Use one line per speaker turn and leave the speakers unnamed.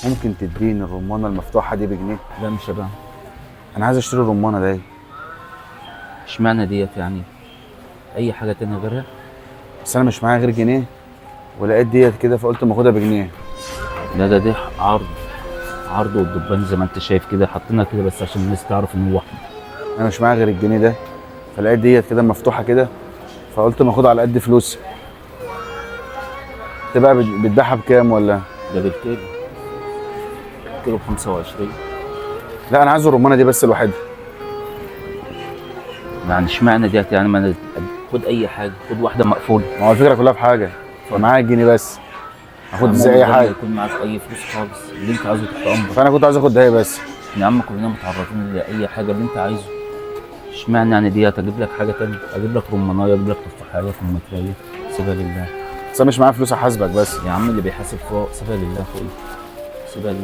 ممكن تديني الرمانه المفتوحه دي بجنيه؟
لا مش هبيعها.
انا عايز اشتري الرمانه دي.
اشمعنى ديت يعني؟ اي حاجه تانية غيرها؟
بس انا مش معايا غير جنيه، ولقيت ديت كده فقلت ما اخدها بجنيه.
لا ده عرض. عرض والدبان زي ما انت شايف كده، حاطينها كده بس عشان الناس تعرف ان هو احمر.
انا مش معايا غير الجنيه ده، فلقيت ديت كده مفتوحه كده فقلت ما اخدها على قد فلوسي. انت بقى بتبيعها بكام ولا؟
ده بالكيلو. كيلو ب 25.
لا انا عايز الرمانه دي بس لوحدها.
يعني اشمعنى ديت يعني؟ ما انا خد اي حاجه، خد واحده مقفوله.
ما هو الفكره كلها في حاجه، معايا الجنيه بس اخد ازاي اي حاجه؟
يكون معاك اي فلوس خالص، اللي انت عايزه تحت امرك.
فانا كنت عايز اخد ده بس.
يا عم كلنا متعرضين لاي حاجه اللي انت عايزه. اشمعنى يعني ديت؟ اجيب لك حاجه تانية، اجيب لك رمانيه، اجيب لك تفاحيه، كمثريه. سيبها لله.
بس انا مش معايا فلوس احاسبك بس.
يا عم اللي بيحاسب فوق، سيبها لله. فوق سيبها لله.